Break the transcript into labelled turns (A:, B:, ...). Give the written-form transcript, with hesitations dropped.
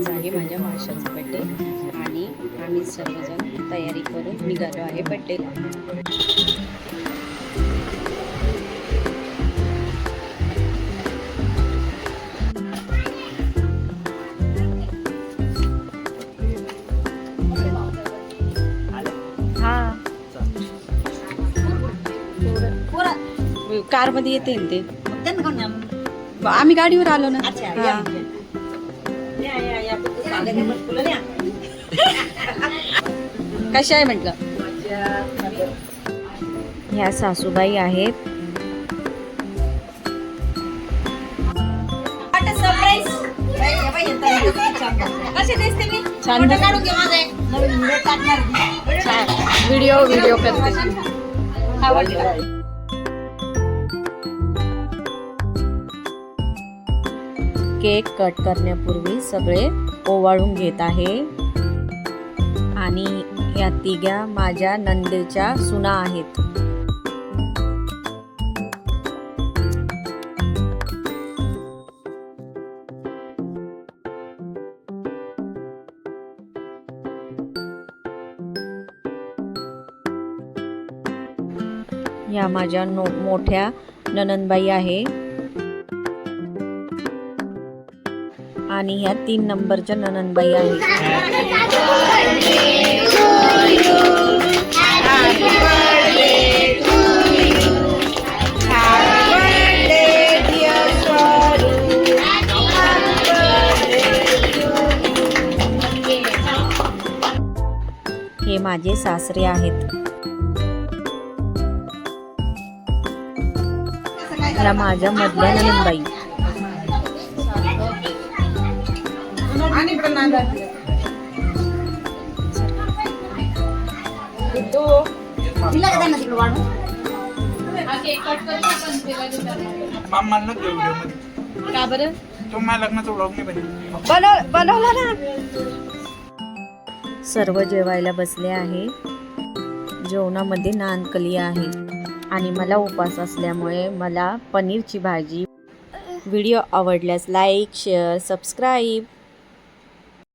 A: आज आहे माझ्या मावशाचा बड्डे आणि आम्ही सर्वजण तयारी करून निघालो आहे बड्डेला. कार मध्ये येते ना ते, आम्ही गाडीवर आलो ना. कशा आहे म्हटलं. ह्या सासूबाई आहेत. छान व्हिडिओ करते. केक कट करण्यापूर्वी सगळे ओवाळून घेत आहे आणि या तिघ्या माझ्या नंदेच्या सुना आहेत. या माझ्या मोठ्या ननंदबाई आहे आणि ह्या 3 नंबरच्या ननंदबाई आहेत. हे माझे सासरे आहेत. ह्या माझ्या मधल्या ननंदबाई. का बरं बनवला ना. सर्व जेवायला बसले आहे. जेवणामध्ये नानकली आहे आणि मला उपवास असल्यामुळे मला पनीरची भाजी. व्हिडिओ आवडल्यास लाईक, शेअर, सबस्क्राईब.